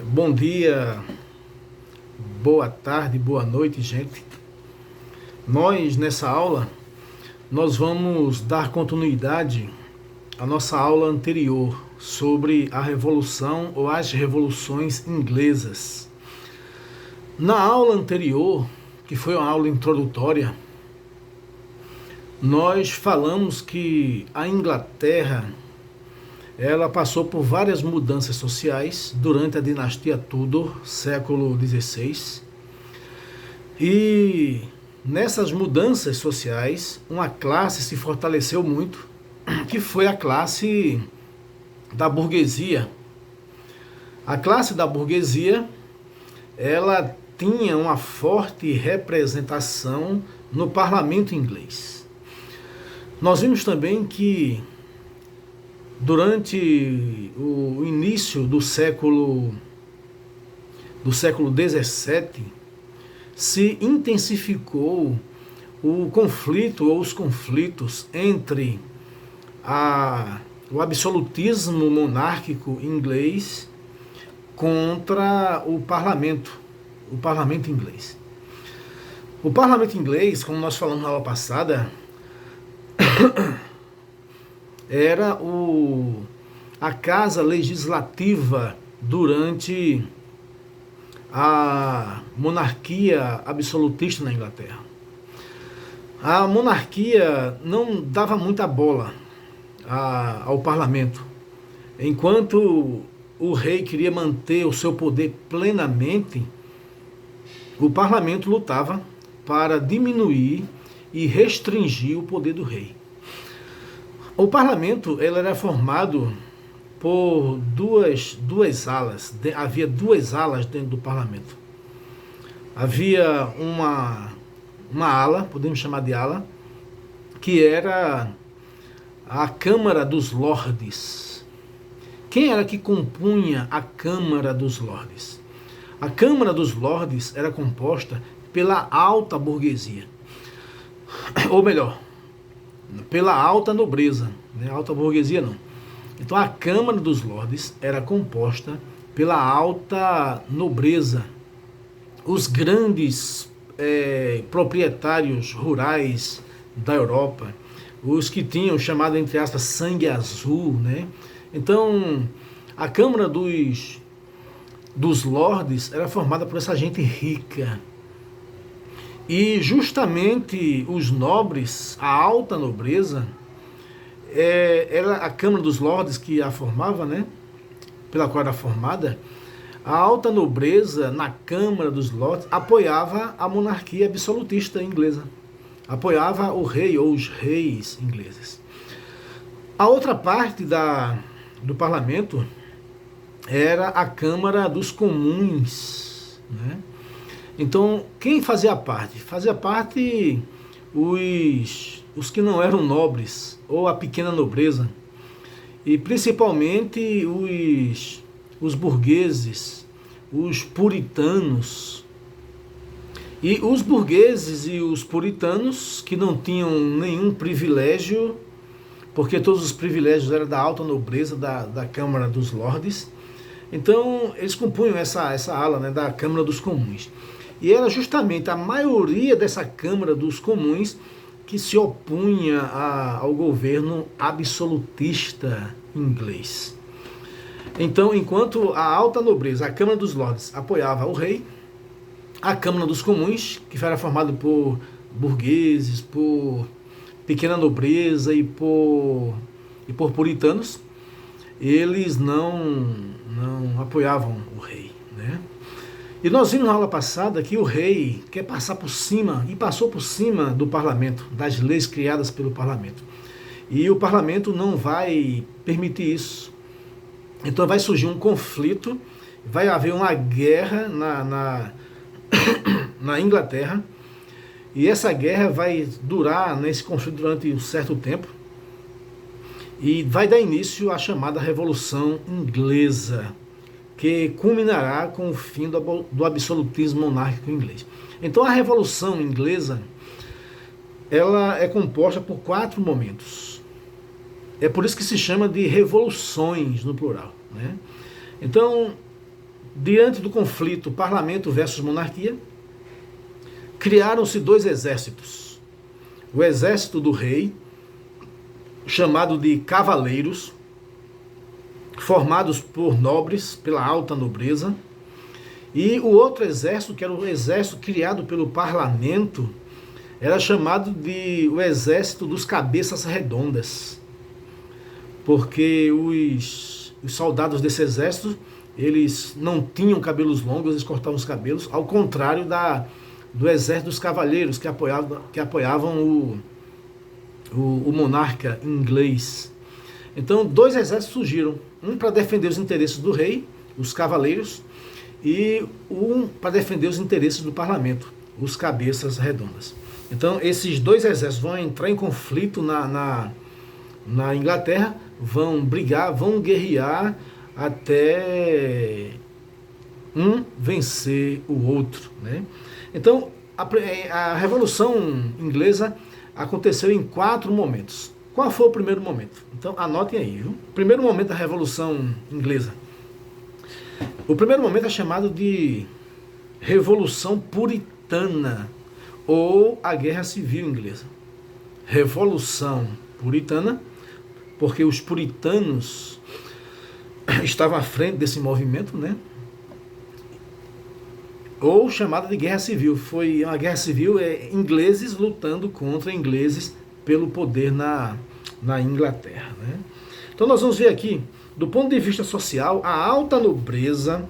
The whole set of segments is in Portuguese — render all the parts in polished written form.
Bom dia, boa tarde, boa noite, gente. Nessa aula, nós vamos dar continuidade à nossa aula anterior sobre a Revolução ou as Revoluções Inglesas. Na aula anterior, que foi uma aula introdutória, nós falamos que a Inglaterra ela passou por várias mudanças sociais durante a dinastia Tudor, século XVI. E nessas mudanças sociais, uma classe se fortaleceu muito, que foi a classe da burguesia. A classe da burguesia, ela tinha uma forte representação no parlamento inglês. Nós vimos também que durante o início do século XVII, se intensificou o conflito ou os conflitos entre o absolutismo monárquico inglês contra o parlamento inglês. O parlamento inglês, como nós falamos na aula passada, era a casa legislativa durante a monarquia absolutista na Inglaterra. A monarquia não dava muita bola ao parlamento. Enquanto o rei queria manter o seu poder plenamente, o parlamento lutava para diminuir e restringir o poder do rei. O parlamento ele era formado por duas alas. Havia duas alas dentro do parlamento. Havia uma ala, podemos chamar de ala, que era a Câmara dos Lordes. Quem era que compunha a Câmara dos Lordes? A Câmara dos Lordes era composta pela alta burguesia. Ou melhor, pela alta nobreza, né? Alta burguesia não. Então a Câmara dos Lordes era composta pela alta nobreza, os grandes proprietários rurais da Europa, os que tinham chamado entre aspas sangue azul, né? Então a Câmara dos Lordes era formada por essa gente rica. E justamente os nobres, a alta nobreza, era a Câmara dos Lordes que a formava, né? Pela qual era formada. A alta nobreza na Câmara dos Lordes apoiava a monarquia absolutista inglesa. Apoiava o rei ou os reis ingleses. A outra parte do parlamento era a Câmara dos Comuns, né? Então, quem fazia parte? Fazia parte os que não eram nobres, ou a pequena nobreza, e principalmente os burgueses, os puritanos. E os burgueses e os puritanos, que não tinham nenhum privilégio, porque todos os privilégios eram da alta nobreza da Câmara dos Lordes, então eles compunham essa ala, né, da Câmara dos Comuns. E era justamente a maioria dessa Câmara dos Comuns que se opunha ao governo absolutista inglês. Então, enquanto a alta nobreza, a Câmara dos Lordes, apoiava o rei, a Câmara dos Comuns, que era formada por burgueses, por pequena nobreza e por puritanos, eles não apoiavam o rei, né? E nós vimos na aula passada que o rei quer passar por cima, e passou por cima do parlamento, das leis criadas pelo parlamento. E o parlamento não vai permitir isso. Então vai surgir um conflito, vai haver uma guerra na Inglaterra, e essa guerra vai durar nesse conflito durante um certo tempo, e vai dar início à chamada Revolução Inglesa, que culminará com o fim do absolutismo monárquico inglês. Então a Revolução Inglesa, ela é composta por 4 momentos. É por isso que se chama de revoluções no plural, né? Então, diante do conflito parlamento versus monarquia, criaram-se dois exércitos. O exército do rei, chamado de cavaleiros, formados por nobres, pela alta nobreza, e o outro exército, que era o exército criado pelo parlamento, era chamado de o exército dos cabeças redondas, porque os soldados desse exército, eles não tinham cabelos longos, eles cortavam os cabelos, ao contrário do exército dos cavaleiros, que apoiavam o monarca inglês. Então, dois exércitos surgiram, um para defender os interesses do rei, os cavaleiros, e um para defender os interesses do parlamento, os cabeças redondas. Então, esses dois exércitos vão entrar em conflito na Inglaterra, vão brigar, vão guerrear até um vencer o outro, né? Então, a Revolução Inglesa aconteceu em 4 momentos. Qual foi o primeiro momento? Então, anotem aí, viu? Primeiro momento da Revolução Inglesa. O primeiro momento é chamado de Revolução Puritana, ou a Guerra Civil Inglesa. Revolução Puritana, porque os puritanos estavam à frente desse movimento, né? Ou chamada de Guerra Civil. Foi uma guerra civil, ingleses lutando contra ingleses pelo poder na Inglaterra, né? Então nós vamos ver aqui, do ponto de vista social, a alta nobreza,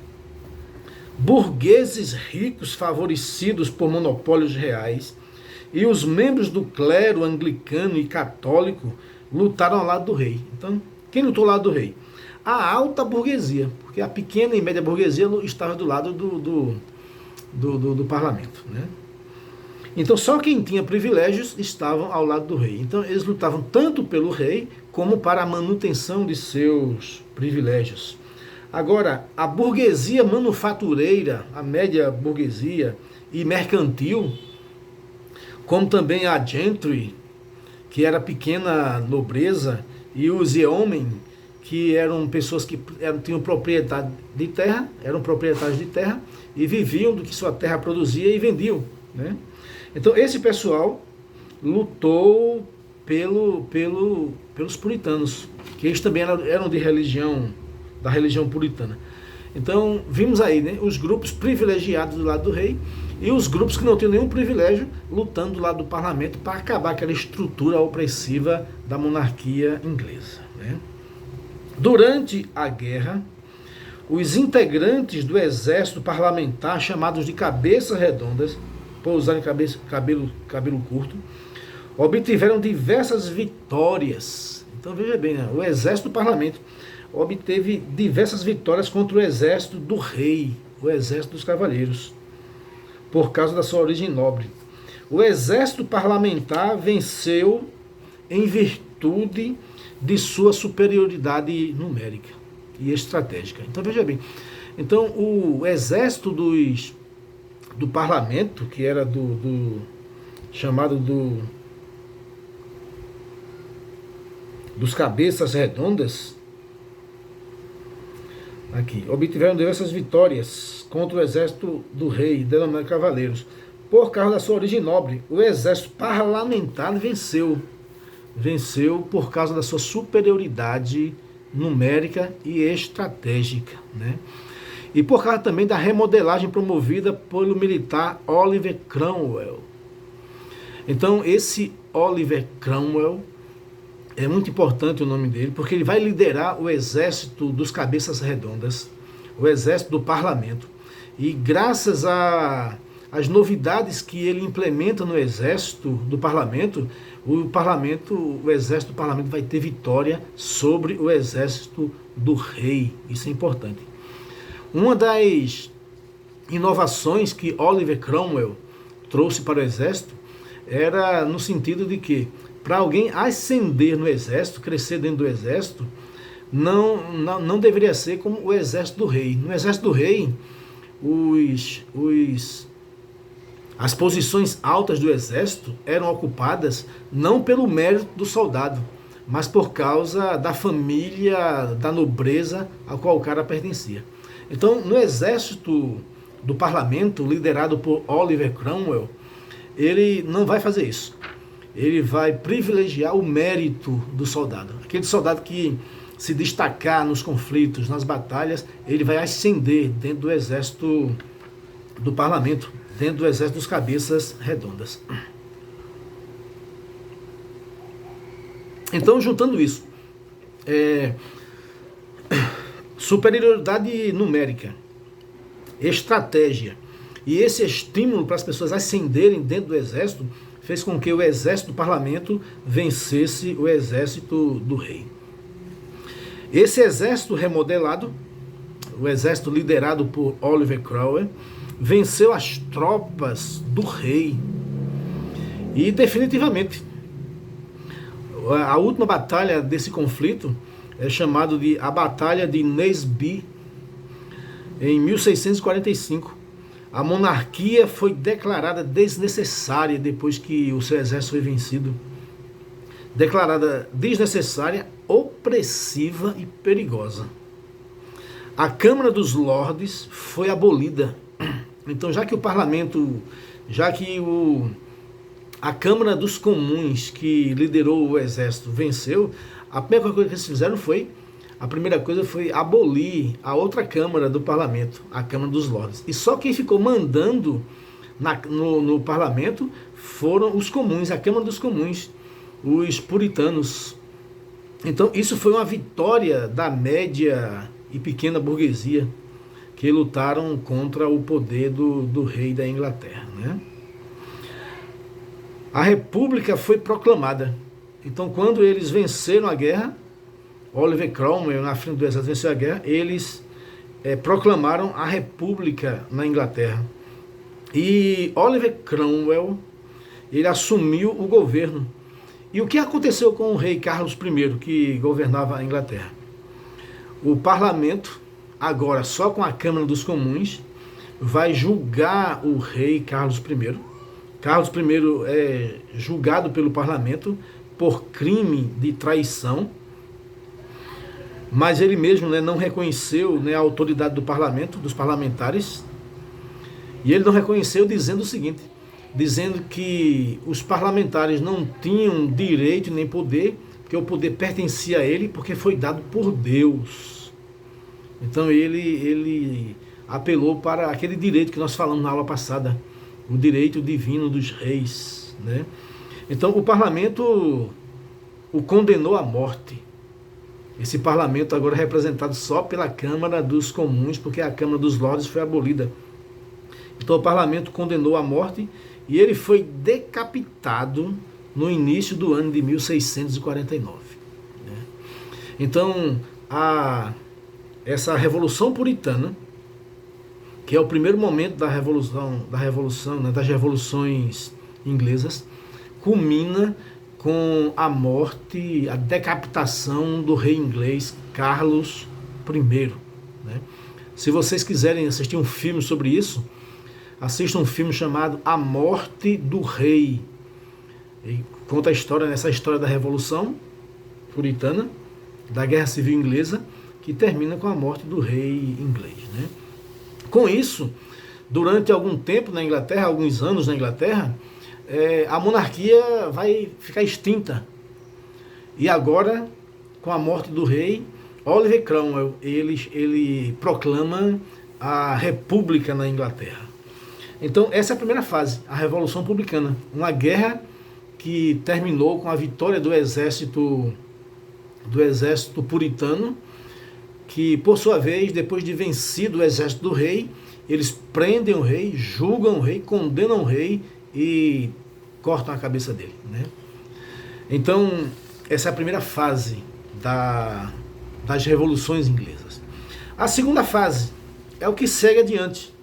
burgueses ricos favorecidos por monopólios reais e os membros do clero anglicano e católico lutaram ao lado do rei. Então, quem lutou ao lado do rei? A alta burguesia, porque a pequena e média burguesia estava do lado do parlamento, né? Então, só quem tinha privilégios estavam ao lado do rei. Então, eles lutavam tanto pelo rei como para a manutenção de seus privilégios. Agora, a burguesia manufatureira, a média burguesia e mercantil, como também a gentry, que era a pequena nobreza, e os yeomen, que eram pessoas que tinham propriedade de terra, eram proprietários de terra e viviam do que sua terra produzia e vendiam, né? Então, esse pessoal lutou pelos puritanos, que eles também eram de religião, da religião puritana. Então, vimos aí, né, os grupos privilegiados do lado do rei e os grupos que não tinham nenhum privilégio lutando do lado do parlamento para acabar aquela estrutura opressiva da monarquia inglesa, né? Durante a guerra, os integrantes do exército parlamentar, chamados de cabeças redondas, por usarem cabelo curto, obtiveram diversas vitórias. Então veja bem, né? O exército do parlamento obteve diversas vitórias contra o exército do rei, o exército dos cavaleiros, por causa da sua origem nobre. O exército parlamentar venceu em virtude de sua superioridade numérica e estratégica. Então veja bem, então o exército do parlamento, que era chamado dos cabeças redondas, aqui, obtiveram diversas vitórias contra o exército do rei, denominado cavaleiros, por causa da sua origem nobre. O exército parlamentar venceu por causa da sua superioridade numérica e estratégica, né? E por causa também da remodelagem promovida pelo militar Oliver Cromwell. Então, esse Oliver Cromwell, é muito importante o nome dele, porque ele vai liderar o exército dos cabeças redondas, o exército do parlamento. E graças às novidades que ele implementa no exército do parlamento, o exército do parlamento vai ter vitória sobre o exército do rei. Isso é importante. Uma das inovações que Oliver Cromwell trouxe para o exército era no sentido de que, para alguém ascender no exército, crescer dentro do exército, não deveria ser como o exército do rei. No exército do rei, as posições altas do exército eram ocupadas não pelo mérito do soldado, mas por causa da família, da nobreza a qual o cara pertencia. Então, no exército do parlamento, liderado por Oliver Cromwell, ele não vai fazer isso. Ele vai privilegiar o mérito do soldado. Aquele soldado que se destacar nos conflitos, nas batalhas, ele vai ascender dentro do exército do parlamento, dentro do exército dos cabeças redondas. Então, juntando isso, superioridade numérica, estratégia e esse estímulo para as pessoas ascenderem dentro do exército fez com que o exército do parlamento vencesse o exército do rei. Esse exército remodelado, o exército liderado por Oliver Cromwell, venceu as tropas do rei e definitivamente a última batalha desse conflito é chamada de a Batalha de Naseby, em 1645. A monarquia foi declarada desnecessária depois que o seu exército foi vencido. Declarada desnecessária, opressiva e perigosa. A Câmara dos Lordes foi abolida. Então, já que o parlamento, a Câmara dos Comuns, que liderou o exército, venceu, a primeira coisa que eles fizeram foi abolir a outra Câmara do parlamento, a Câmara dos Lordes. E só quem ficou mandando no parlamento foram os comuns, a Câmara dos Comuns, os puritanos. Então, isso foi uma vitória da média e pequena burguesia que lutaram contra o poder do rei da Inglaterra, né? A República foi proclamada. Então, quando eles venceram a guerra, Oliver Cromwell, na frente do exército, venceu a guerra, eles proclamaram a República na Inglaterra. E Oliver Cromwell, ele assumiu o governo. E o que aconteceu com o rei Carlos I, que governava a Inglaterra? O parlamento, agora só com a Câmara dos Comuns, vai julgar o rei Carlos I. Carlos I é julgado pelo parlamento por crime de traição, mas ele mesmo, né, não reconheceu, né, a autoridade do parlamento, dos parlamentares, e ele não reconheceu dizendo o seguinte, dizendo que os parlamentares não tinham direito nem poder, porque o poder pertencia a ele, porque foi dado por Deus. Então ele apelou para aquele direito que nós falamos na aula passada, o direito divino dos reis, né? Então o parlamento o condenou à morte. Esse parlamento agora é representado só pela Câmara dos Comuns, porque a Câmara dos Lordes foi abolida. Então o parlamento condenou à morte e ele foi decapitado no início do ano de 1649. Né? Então essa Revolução Puritana, que é o primeiro momento da revolução, né, das revoluções inglesas, culmina com a morte, a decapitação do rei inglês Carlos I. Né? Se vocês quiserem assistir um filme sobre isso, assistam um filme chamado A Morte do Rei. E conta essa história da Revolução Puritana, da Guerra Civil Inglesa, que termina com a morte do rei inglês. Né? Com isso, durante algum tempo na Inglaterra, alguns anos na Inglaterra, a monarquia vai ficar extinta. E agora, com a morte do rei, Oliver Cromwell, ele proclama a República na Inglaterra. Então, essa é a primeira fase, a Revolução Publicana, uma guerra que terminou com a vitória do exército puritano, que, por sua vez, depois de vencido o exército do rei, eles prendem o rei, julgam o rei, condenam o rei e cortam a cabeça dele. Né? Então, essa é a primeira fase das revoluções inglesas. A segunda fase é o que segue adiante.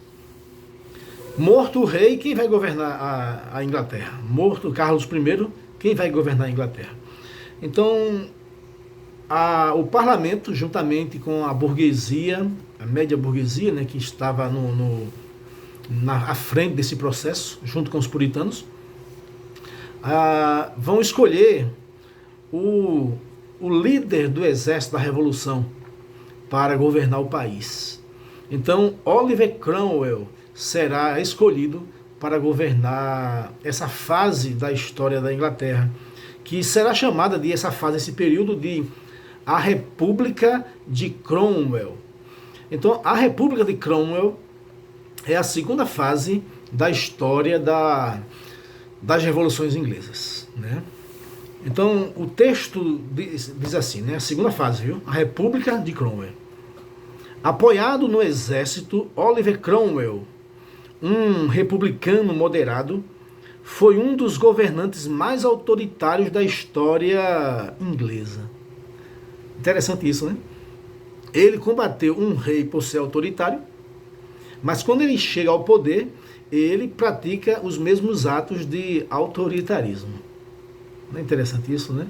Morto o rei, quem vai governar a Inglaterra? Morto Carlos I, quem vai governar a Inglaterra? Então, o parlamento, juntamente com a burguesia, a média burguesia, né, que estava à frente desse processo, junto com os puritanos, vão escolher o líder do exército da Revolução para governar o país. Então, Oliver Cromwell será escolhido para governar essa fase da história da Inglaterra, que será chamada de essa fase, esse período de a República de Cromwell. Então, a República de Cromwell é a segunda fase da história das revoluções inglesas, né? Então, o texto diz assim, né? A segunda fase, viu? A República de Cromwell. Apoiado no exército, Oliver Cromwell, um republicano moderado, foi um dos governantes mais autoritários da história inglesa. Interessante isso, né? Ele combateu um rei por ser autoritário, mas quando ele chega ao poder, ele pratica os mesmos atos de autoritarismo. Não é interessante isso, né?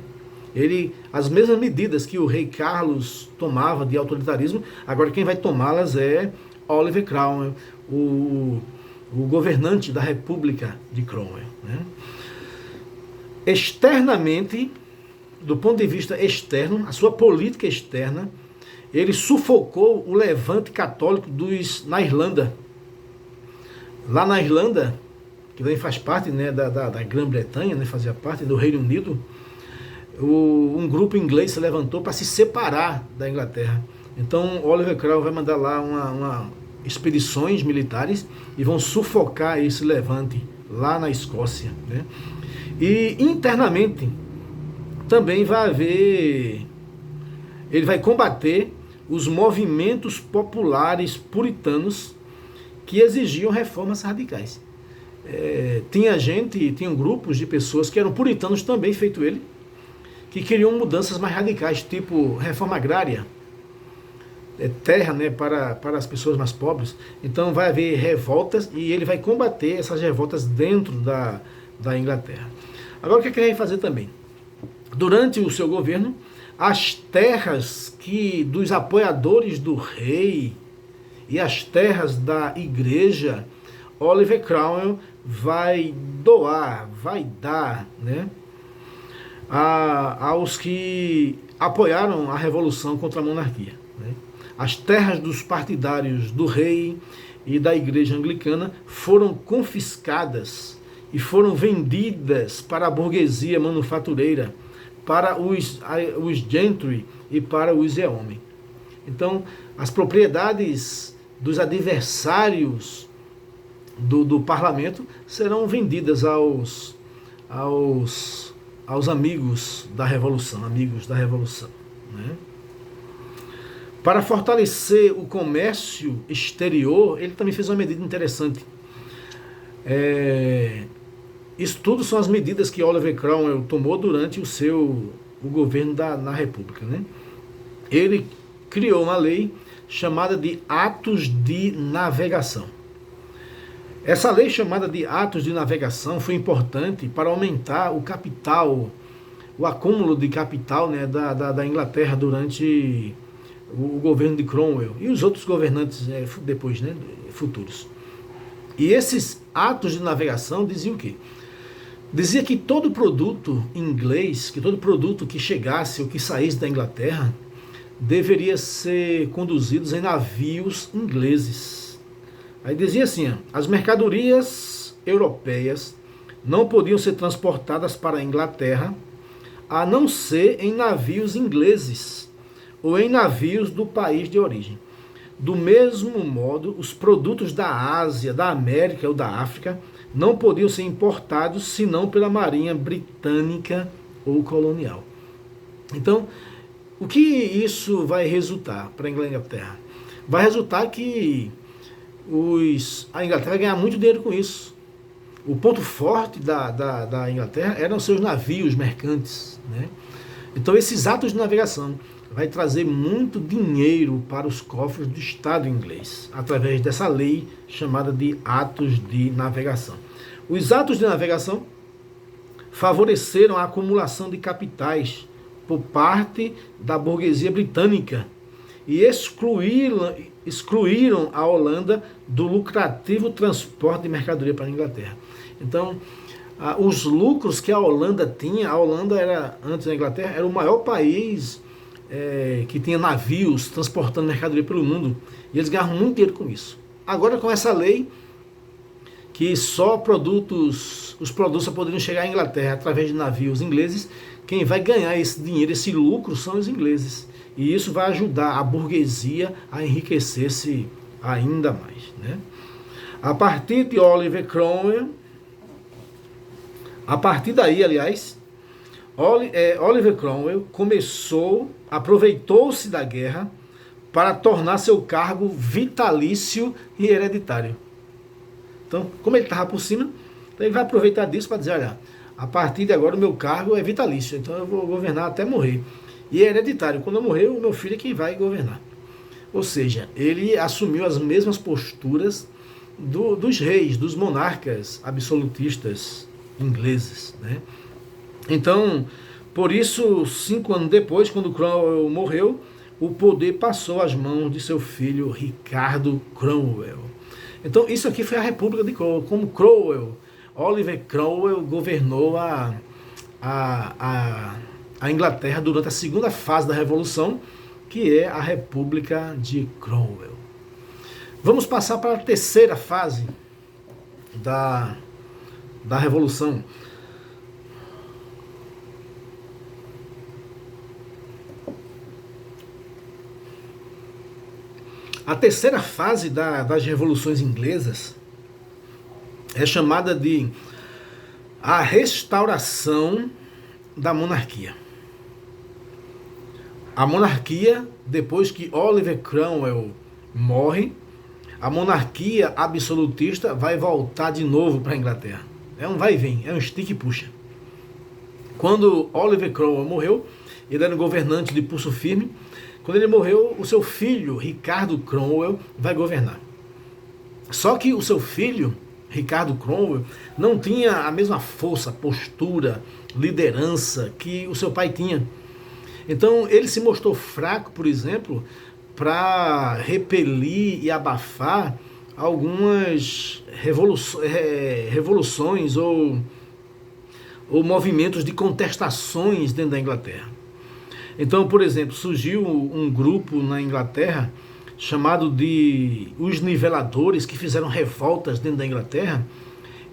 As mesmas medidas que o rei Carlos tomava de autoritarismo, agora quem vai tomá-las é Oliver Cromwell, o governante da República de Cromwell, né? Externamente, do ponto de vista externo, a sua política externa, ele sufocou o levante católico na Irlanda. Lá na Irlanda, que também faz parte, né, da Grã-Bretanha, né, fazia parte do Reino Unido, um grupo inglês se levantou para se separar da Inglaterra. Então, Oliver Cromwell vai mandar lá expedições militares e vão sufocar esse levante lá na Escócia, né? E internamente também vai haver, ele vai combater os movimentos populares puritanos que exigiam reformas radicais. Tinham grupos de pessoas que eram puritanos também, feito ele, que queriam mudanças mais radicais, tipo reforma agrária, terra, né, para as pessoas mais pobres. Então vai haver revoltas e ele vai combater essas revoltas dentro da Inglaterra. Agora, o que ele vai fazer também? Durante o seu governo, as terras dos apoiadores do rei e as terras da igreja, Oliver Cromwell vai dar, né, aos que apoiaram a revolução contra a monarquia, né? As terras dos partidários do rei e da igreja anglicana foram confiscadas e foram vendidas para a burguesia manufatureira, para os gentry e para os yeomen. Então, as propriedades dos adversários do parlamento serão vendidas aos amigos da revolução, né? Para fortalecer o comércio exterior, ele também fez uma medida interessante. Isso tudo são as medidas que Oliver Cromwell tomou durante o governo na República, né? Ele criou uma lei chamada de Atos de Navegação. Essa lei chamada de Atos de Navegação foi importante para aumentar o capital, o acúmulo de capital, né, da Inglaterra durante o governo de Cromwell e os outros governantes depois, né, futuros. E esses atos de navegação diziam o quê? Dizia que todo produto inglês, que todo produto que chegasse ou que saísse da Inglaterra deveria ser conduzido em navios ingleses. Aí dizia assim, as mercadorias europeias não podiam ser transportadas para a Inglaterra a não ser em navios ingleses ou em navios do país de origem. Do mesmo modo, os produtos da Ásia, da América ou da África não podiam ser importados senão pela Marinha Britânica ou colonial. Então, o que isso vai resultar para a Inglaterra? Vai resultar que a Inglaterra vai ganhar muito dinheiro com isso. O ponto forte da Inglaterra eram seus navios mercantes, né? Então, esses atos de navegação vai trazer muito dinheiro para os cofres do Estado inglês, através dessa lei chamada de Atos de Navegação. Os atos de navegação favoreceram a acumulação de capitais por parte da burguesia britânica e excluíram a Holanda do lucrativo transporte de mercadoria para a Inglaterra. Então, os lucros que a Holanda tinha, a Holanda era, antes da Inglaterra, era o maior país que tinha navios transportando mercadoria pelo mundo, e eles ganhavam muito dinheiro com isso. Agora, com essa lei, que só os produtos só poderiam chegar à Inglaterra através de navios ingleses, quem vai ganhar esse dinheiro, esse lucro, são os ingleses. E isso vai ajudar a burguesia a enriquecer-se ainda mais, né? A partir de Oliver Cromwell, a partir daí, aliás, Oliver Cromwell aproveitou-se da guerra para tornar seu cargo vitalício e hereditário. Então, como ele estava por cima, então ele vai aproveitar disso para dizer, olha, a partir de agora o meu cargo é vitalício, então eu vou governar até morrer. E é hereditário, quando eu morrer, o meu filho é quem vai governar. Ou seja, ele assumiu as mesmas posturas dos reis, dos monarcas absolutistas ingleses, né? Então, por isso, 5 anos depois, quando Cromwell morreu, o poder passou às mãos de seu filho Ricardo Cromwell. Então, isso aqui foi a República de Cromwell, como Oliver Cromwell governou a Inglaterra durante a segunda fase da Revolução, que é a República de Cromwell. Vamos passar para a terceira fase da Revolução. A terceira fase das revoluções inglesas é chamada de a restauração da monarquia. A monarquia, depois que Oliver Cromwell morre, a monarquia absolutista vai voltar de novo para a Inglaterra. É um vai e vem, é um stick e puxa. Quando Oliver Cromwell morreu, ele era um governante de pulso firme. Quando ele morreu, o seu filho, Ricardo Cromwell, vai governar. Só que o seu filho, Ricardo Cromwell, não tinha a mesma força, postura, liderança que o seu pai tinha. Então ele se mostrou fraco, por exemplo, para repelir e abafar algumas revoluções ou movimentos de contestações dentro da Inglaterra. Então, por exemplo, surgiu um grupo na Inglaterra chamado de os niveladores, que fizeram revoltas dentro da Inglaterra,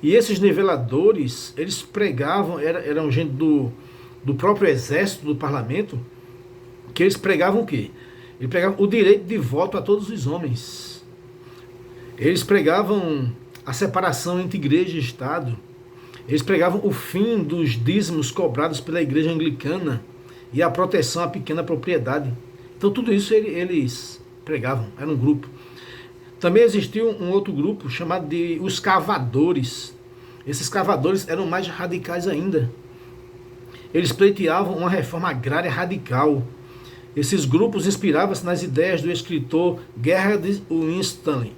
e esses niveladores, eles pregavam, eram gente do próprio exército, do parlamento, que eles pregavam o quê? Eles pregavam o direito de voto a todos os homens. Eles pregavam a separação entre igreja e Estado. Eles pregavam o fim dos dízimos cobrados pela igreja anglicana e a proteção à pequena propriedade. Então tudo isso eles pregavam, era um grupo. Também existiu um outro grupo chamado de os cavadores. Esses cavadores eram mais radicais ainda. Eles pleiteavam uma reforma agrária radical. Esses grupos inspiravam-se nas ideias do escritor Gerhard Winstanley,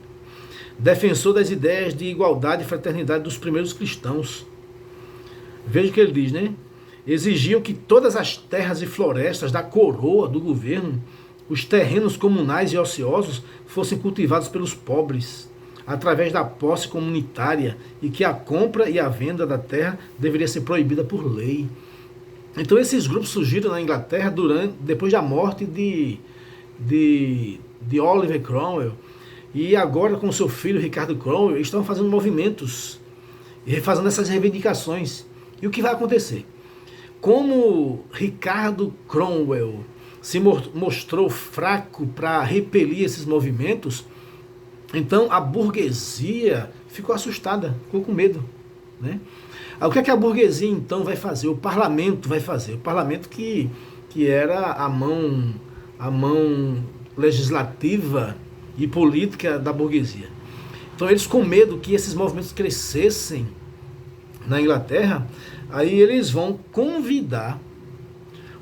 defensor das ideias de igualdade e fraternidade dos primeiros cristãos. Veja o que ele diz, né? Exigiam que todas as terras e florestas da coroa do governo, os terrenos comunais e ociosos, fossem cultivados pelos pobres, através da posse comunitária, e que a compra e a venda da terra deveria ser proibida por lei. Então esses grupos surgiram na Inglaterra depois da morte de Oliver Cromwell, e agora com seu filho Ricardo Cromwell, estão fazendo movimentos e fazendo essas reivindicações. E o que vai acontecer? Como Ricardo Cromwell se mostrou fraco para repelir esses movimentos, então a burguesia ficou assustada, ficou com medo, né? O que é que a burguesia então vai fazer? O parlamento vai fazer. O parlamento que era a mão legislativa e política da burguesia. Então eles, com medo que esses movimentos crescessem na Inglaterra, aí eles vão convidar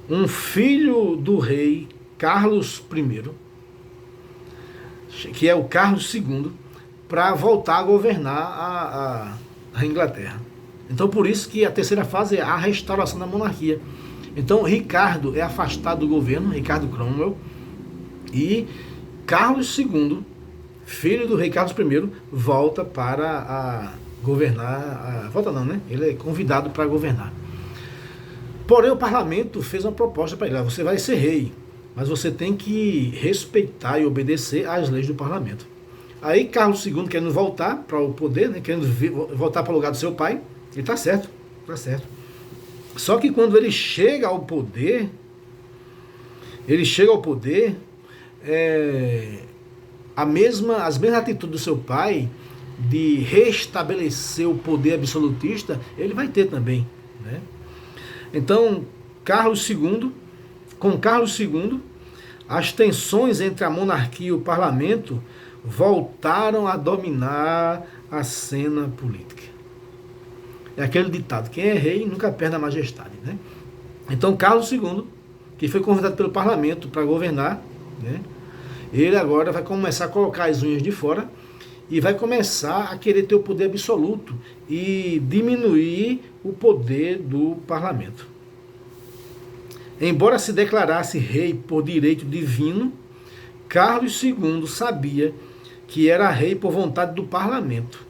um filho do rei Carlos I, que é o Carlos II, para voltar a governar a Inglaterra. Então por isso que a terceira fase é a restauração da monarquia. Então Ricardo é afastado do governo, Ricardo Cromwell, e Carlos II, filho do rei Carlos I, volta para governar, volta não, né? Ele é convidado para governar. Porém, o parlamento fez uma proposta para ele: você vai ser rei, mas você tem que respeitar e obedecer às leis do parlamento. Aí Carlos II querendo voltar para o poder, né, querendo voltar para o lugar do seu pai, ele está certo, está certo. Só que quando ele chega ao poder, as mesmas atitudes do seu pai de restabelecer o poder absolutista, ele vai ter também, né? Então, com Carlos II, as tensões entre a monarquia e o parlamento voltaram a dominar a cena política. É aquele ditado, quem é rei nunca perde a majestade, né? Então, Carlos II, que foi convidado pelo parlamento para governar, né, ele agora vai começar a colocar as unhas de fora e vai começar a querer ter o poder absoluto e diminuir o poder do parlamento. Embora se declarasse rei por direito divino, Carlos II sabia que era rei por vontade do parlamento.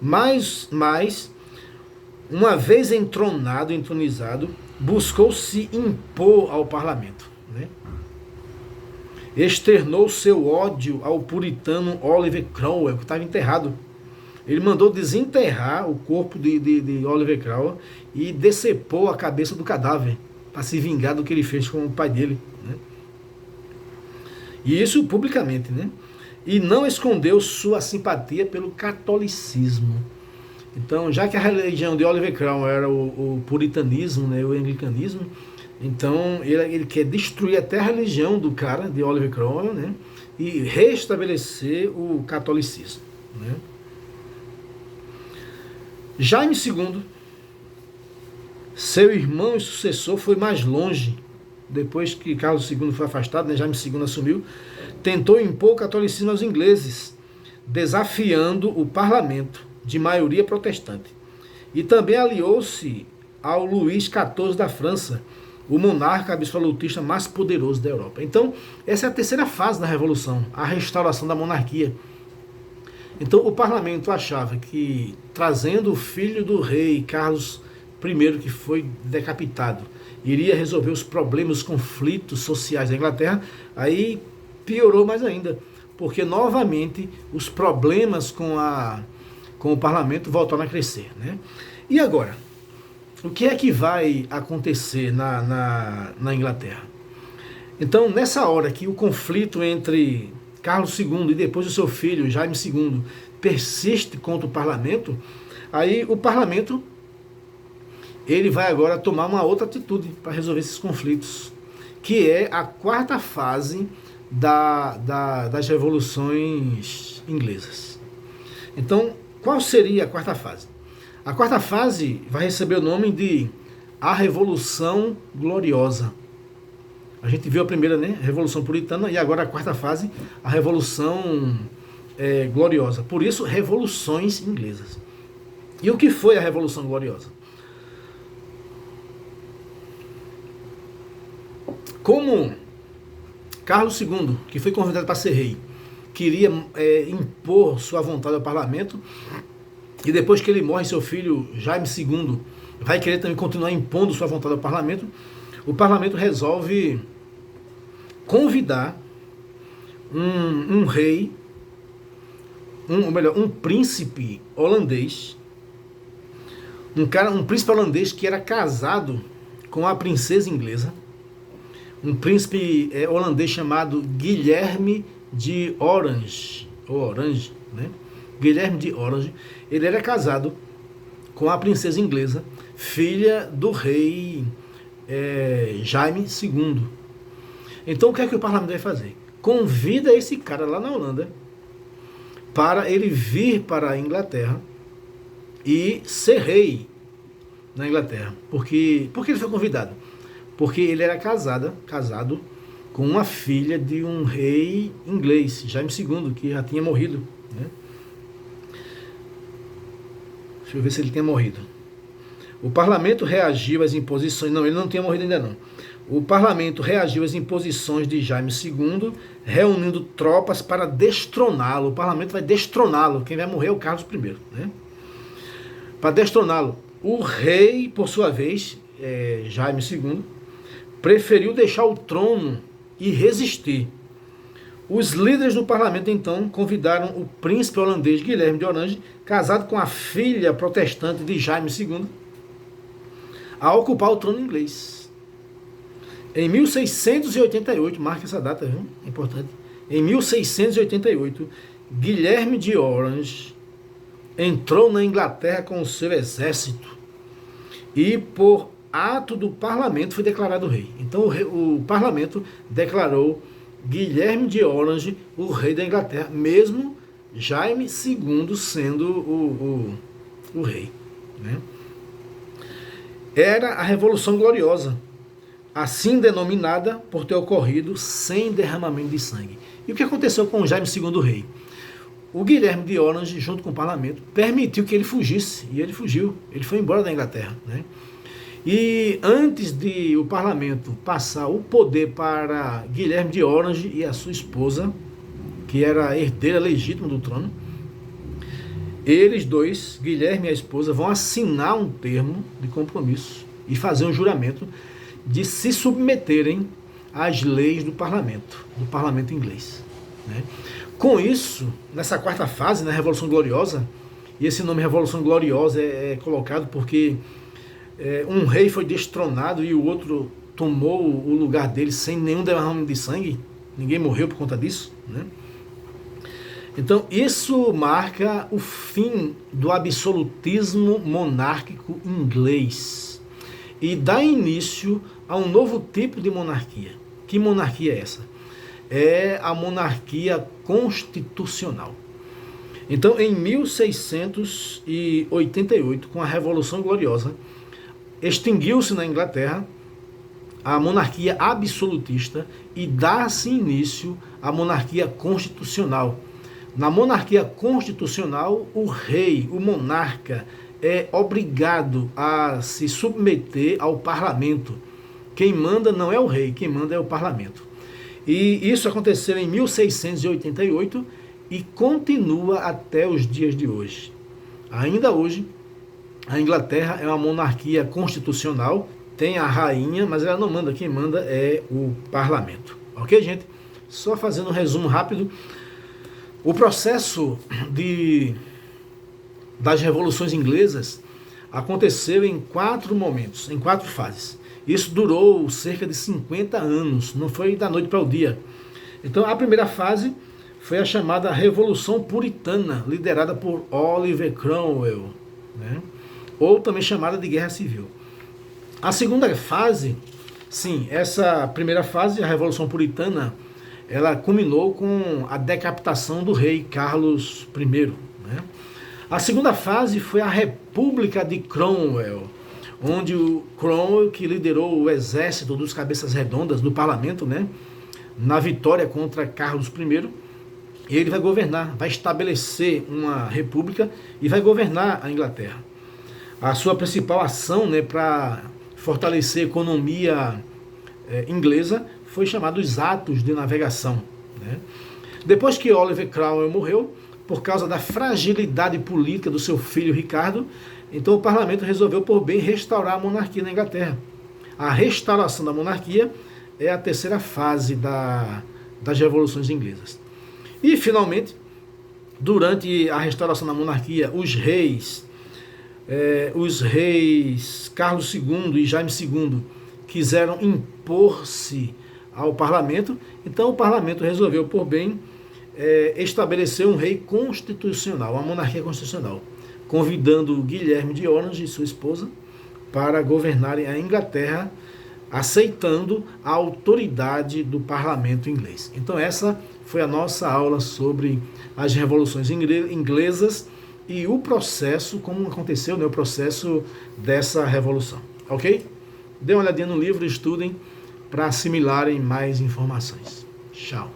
Mas uma vez entronizado, buscou se impor ao parlamento, né? Externou seu ódio ao puritano Oliver Cromwell, que estava enterrado. Ele mandou desenterrar o corpo de Oliver Cromwell e decepou a cabeça do cadáver, para se vingar do que ele fez com o pai dele, né? E isso publicamente, né? E não escondeu sua simpatia pelo catolicismo. Então, já que a religião de Oliver Cromwell era o puritanismo, né, o anglicanismo, então ele quer destruir até a religião do cara, de Oliver Cromwell, né, e restabelecer o catolicismo, né. Jaime II, seu irmão e sucessor, foi mais longe. Depois que Carlos II foi afastado, né, Jaime II assumiu, tentou impor o catolicismo aos ingleses, desafiando o parlamento de maioria protestante. E também aliou-se ao Luís XIV da França, o monarca absolutista mais poderoso da Europa. Então, essa é a terceira fase da Revolução, a restauração da monarquia. Então, o parlamento achava que, trazendo o filho do rei Carlos I, que foi decapitado, iria resolver os problemas, os conflitos sociais da Inglaterra. Aí piorou mais ainda, porque novamente os problemas com o parlamento voltaram a crescer, né? E agora, o que é que vai acontecer na Inglaterra? Então, nessa hora que o conflito entre Carlos II e depois o seu filho, Jaime II, persiste contra o parlamento, aí o parlamento ele vai agora tomar uma outra atitude para resolver esses conflitos, que é a quarta fase das revoluções inglesas. Então, qual seria a quarta fase? A quarta fase vai receber o nome de a Revolução Gloriosa. A gente viu a primeira, né, Revolução Puritana, e agora a quarta fase, a Revolução Gloriosa. Por isso, revoluções inglesas. E o que foi a Revolução Gloriosa? Como Carlos II, que foi convidado para ser rei, queria impor sua vontade ao parlamento, e depois que ele morre, seu filho Jaime II vai querer também continuar impondo sua vontade ao parlamento, o parlamento resolve convidar um rei, um príncipe holandês, um príncipe holandês que era casado com a princesa inglesa, um príncipe holandês chamado Guilherme de Orange, né? Guilherme de Orange. Ele era casado com a princesa inglesa, filha do rei Jaime II. Então, o que é que o parlamento vai fazer? Convida esse cara lá na Holanda para ele vir para a Inglaterra e ser rei na Inglaterra. Por que ele foi convidado? Porque ele era casado com uma filha de um rei inglês, Jaime II, que já tinha morrido, né? Deixa eu ver se ele tinha morrido. O parlamento reagiu às imposições... Não, ele não tinha morrido ainda não. O parlamento reagiu às imposições de Jaime II, reunindo tropas para destroná-lo. O parlamento vai destroná-lo. Quem vai morrer é o Carlos I, né? Para destroná-lo. O rei, por sua vez, Jaime II, preferiu deixar o trono e resistir. Os líderes do parlamento, então, convidaram o príncipe holandês Guilherme de Orange, casado com a filha protestante de Jaime II, a ocupar o trono inglês. Em 1688, marca essa data, viu? Importante. Em 1688, Guilherme de Orange entrou na Inglaterra com o seu exército e, por ato do parlamento, foi declarado rei. Então, o parlamento declarou Guilherme de Orange o rei da Inglaterra, mesmo Jaime II sendo o rei. Né? Era a Revolução Gloriosa, assim denominada por ter ocorrido sem derramamento de sangue. E o que aconteceu com Jaime II rei? O Guilherme de Orange, junto com o parlamento, permitiu que ele fugisse, e ele fugiu, ele foi embora da Inglaterra. Né? E antes de o parlamento passar o poder para Guilherme de Orange e a sua esposa, que era a herdeira legítima do trono, eles dois, Guilherme e a esposa, vão assinar um termo de compromisso e fazer um juramento de se submeterem às leis do parlamento inglês. Né? Com isso, nessa quarta fase, na Revolução Gloriosa, e esse nome Revolução Gloriosa é colocado porque um rei foi destronado e o outro tomou o lugar dele sem nenhum derramamento de sangue, ninguém morreu por conta disso. Né? Então, isso marca o fim do absolutismo monárquico inglês e dá início a um novo tipo de monarquia. Que monarquia é essa? É a monarquia constitucional. Então, em 1688, com a Revolução Gloriosa, extinguiu-se na Inglaterra a monarquia absolutista e dá-se início à monarquia constitucional. Na monarquia constitucional, o rei, o monarca, é obrigado a se submeter ao parlamento. Quem manda não é o rei, quem manda é o parlamento. E isso aconteceu em 1688 e continua até os dias de hoje. Ainda hoje, a Inglaterra é uma monarquia constitucional, tem a rainha, mas ela não manda, quem manda é o parlamento. Ok, gente? Só fazendo um resumo rápido. O processo das revoluções inglesas aconteceu em 4 momentos, em 4 fases. Isso durou cerca de 50 anos, não foi da noite para o dia. Então, a primeira fase foi a chamada Revolução Puritana, liderada por Oliver Cromwell, né? Ou também chamada de Guerra Civil. A segunda fase, sim, essa primeira fase, a Revolução Puritana, ela culminou com a decapitação do rei Carlos I. Né? A segunda fase foi a República de Cromwell, onde o Cromwell, que liderou o exército dos cabeças redondas do parlamento, né, na vitória contra Carlos I, ele vai governar, vai estabelecer uma república e vai governar a Inglaterra. A sua principal ação, né, para fortalecer a economia inglesa foi chamada os Atos de Navegação. Né? Depois que Oliver Cromwell morreu, por causa da fragilidade política do seu filho Ricardo, então o parlamento resolveu por bem restaurar a monarquia na Inglaterra. A restauração da monarquia é a terceira fase das revoluções inglesas. E, finalmente, durante a restauração da monarquia, os reis Carlos II e Jaime II quiseram impor-se ao parlamento, então o parlamento resolveu por bem estabelecer um rei constitucional, uma monarquia constitucional, convidando Guilherme de Orange e sua esposa para governarem a Inglaterra, aceitando a autoridade do parlamento inglês. Então essa foi a nossa aula sobre as revoluções inglesas e o processo, como aconteceu, né, o processo dessa revolução. Ok? Dê uma olhadinha no livro, estudem para assimilarem mais informações. Tchau.